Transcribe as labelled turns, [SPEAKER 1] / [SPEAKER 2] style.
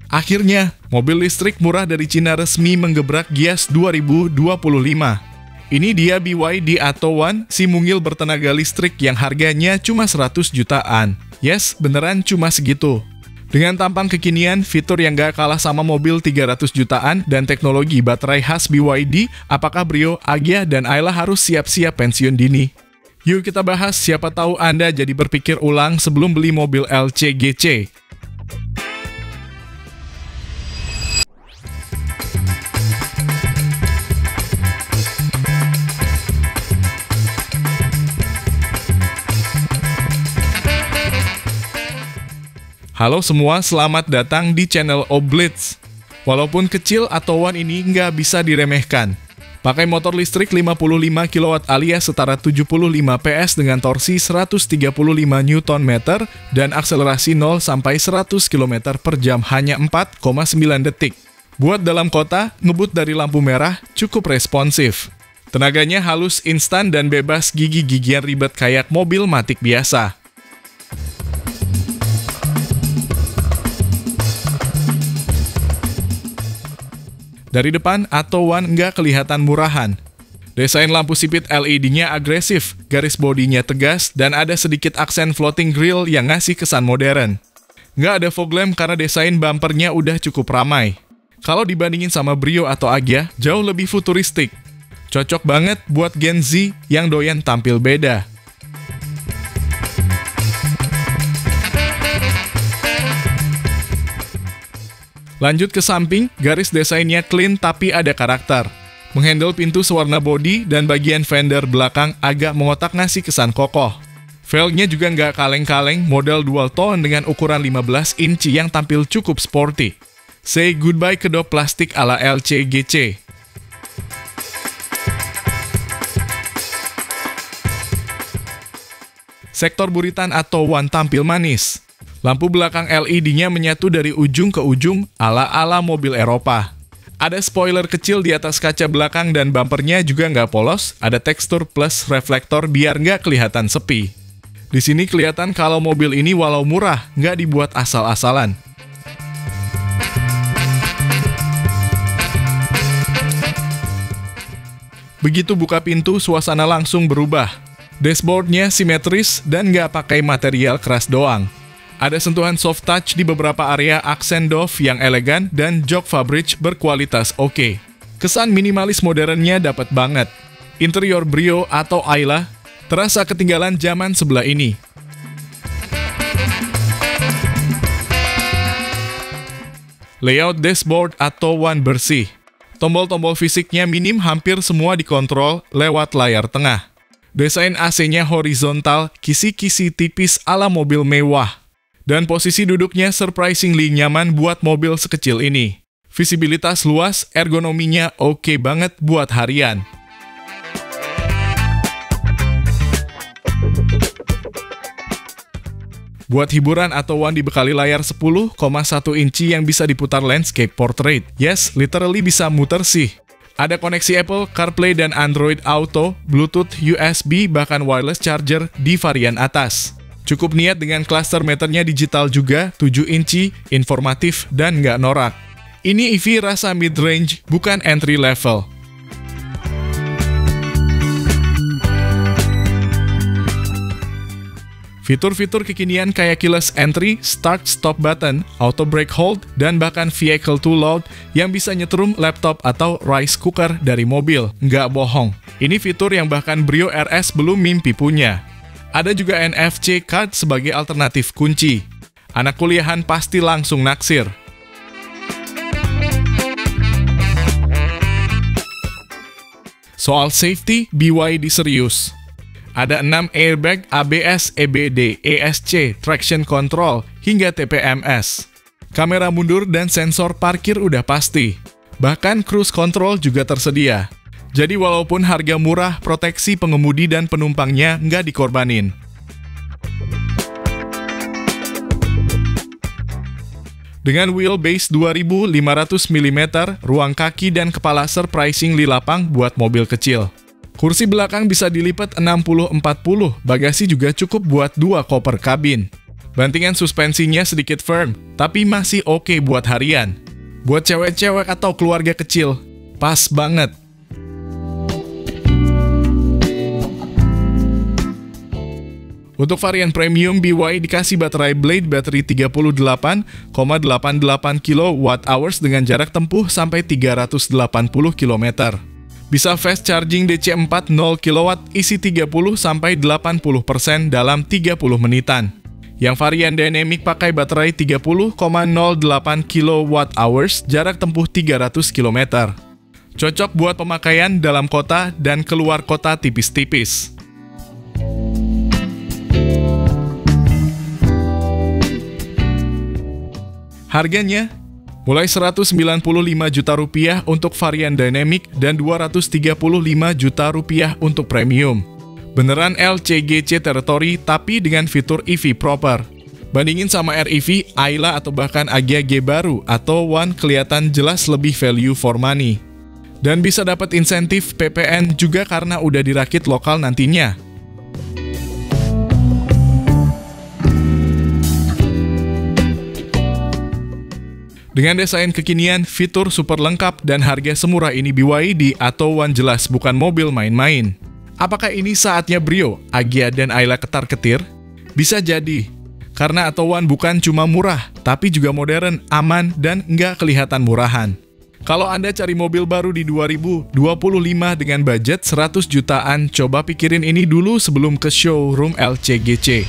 [SPEAKER 1] Akhirnya, mobil listrik murah dari Cina resmi menggebrak Gias 2025. Ini dia BYD Atto One, si mungil bertenaga listrik yang harganya cuma 100 jutaan. Yes, beneran cuma segitu. Dengan tampang kekinian, fitur yang gak kalah sama mobil 300 jutaan, dan teknologi baterai khas BYD, apakah Brio, Agya, dan Ayla harus siap-siap pensiun dini? Yuk kita bahas, siapa tahu Anda jadi berpikir ulang sebelum beli mobil LCGC. Halo semua, selamat datang di channel Oblitz. Walaupun kecil, Atto One ini nggak bisa diremehkan. Pakai motor listrik 55 kW alias setara 75 PS dengan torsi 135 Nm dan akselerasi 0 sampai 100 km per jam hanya 4,9 detik. Buat dalam kota, ngebut dari lampu merah cukup responsif. Tenaganya halus, instan, dan bebas gigi-gigian ribet kayak mobil matic biasa. Dari depan, Atto One nggak kelihatan murahan. Desain lampu sipit LED-nya agresif, garis bodinya tegas, dan ada sedikit aksen floating grille yang ngasih kesan modern. Nggak ada fog lamp karena desain bumpernya udah cukup ramai. Kalau dibandingin sama Brio atau Agya, jauh lebih futuristik. Cocok banget buat Gen Z yang doyan tampil beda. Lanjut ke samping, garis desainnya clean tapi ada karakter. Menghandle pintu sewarna bodi dan bagian fender belakang agak mengotak ngasih kesan kokoh. Velgnya juga nggak kaleng-kaleng, model dual tone dengan ukuran 15 inci yang tampil cukup sporty. Say goodbye ke dop plastik ala LCGC. Sektor buritan Atto One tampil manis. Lampu belakang LED-nya menyatu dari ujung ke ujung ala-ala mobil Eropa. Ada spoiler kecil di atas kaca belakang dan bumpernya juga nggak polos, ada tekstur plus reflektor biar nggak kelihatan sepi. Di sini kelihatan kalau mobil ini walau murah, nggak dibuat asal-asalan. Begitu buka pintu, suasana langsung berubah. Dashboardnya simetris dan nggak pakai material keras doang. Ada sentuhan soft touch di beberapa area, aksen doff yang elegan, dan jok fabric berkualitas oke. Kesan minimalis modernnya dapat banget. Interior Brio atau Ayla terasa ketinggalan zaman sebelah ini. Layout dashboard Atto One bersih. Tombol-tombol fisiknya minim, hampir semua dikontrol lewat layar tengah. Desain AC-nya horizontal, kisi-kisi tipis ala mobil mewah. Dan posisi duduknya surprisingly nyaman buat mobil sekecil ini. Visibilitas luas, ergonominya oke banget buat harian. Buat hiburan, Atto One dibekali layar 10,1 inci yang bisa diputar landscape portrait. Yes, literally bisa muter sih. Ada koneksi Apple, CarPlay dan Android Auto, Bluetooth, USB, bahkan wireless charger di varian atas. Cukup niat dengan cluster meternya digital juga, 7 inci, informatif, dan nggak norak. Ini EV rasa mid-range, bukan entry level. Fitur-fitur kekinian kayak keyless entry, start-stop button, auto brake hold, dan bahkan vehicle to load yang bisa nyetrum laptop atau rice cooker dari mobil. Nggak bohong. Ini fitur yang bahkan Brio RS belum mimpi punya. Ada juga NFC card sebagai alternatif kunci. Anak kuliahan pasti langsung naksir. Soal safety, BYD serius. Ada 6 airbag, ABS, EBD, ESC, traction control, hingga TPMS. Kamera mundur dan sensor parkir udah pasti. Bahkan cruise control juga tersedia. Jadi walaupun harga murah, proteksi pengemudi dan penumpangnya nggak dikorbanin. Dengan wheelbase 2500 mm, ruang kaki dan kepala surprisingly lapang buat mobil kecil. Kursi belakang bisa dilipat 60-40, bagasi juga cukup buat 2 koper kabin. Bantingan suspensinya sedikit firm, tapi masih oke buat harian. Buat cewek-cewek atau keluarga kecil, pas banget. Untuk varian premium, BYD dikasih baterai Blade bateri 38,88 kWh dengan jarak tempuh sampai 380 km. Bisa fast charging DC4 0 kW, isi 30-80% dalam 30 menitan. Yang varian Dynamic pakai baterai 30,08 kWh, jarak tempuh 300 km. Cocok buat pemakaian dalam kota dan keluar kota tipis-tipis. Harganya mulai Rp195 juta untuk varian Dynamic dan Rp235 juta untuk premium. Beneran LCGC Territory tapi dengan fitur EV proper. Bandingin sama REV, Ayla atau bahkan Agya G baru atau One kelihatan jelas lebih value for money. Dan bisa dapat insentif PPN juga karena udah dirakit lokal nantinya. Dengan desain kekinian, fitur super lengkap, dan harga semurah ini BYD atau One jelas bukan mobil main-main. Apakah ini saatnya Brio, Agya, dan Ayla ketar-ketir? Bisa jadi, karena Atto One bukan cuma murah, tapi juga modern, aman, dan nggak kelihatan murahan. Kalau Anda cari mobil baru di 2025 dengan budget 100 jutaan, coba pikirin ini dulu sebelum ke showroom LCGC.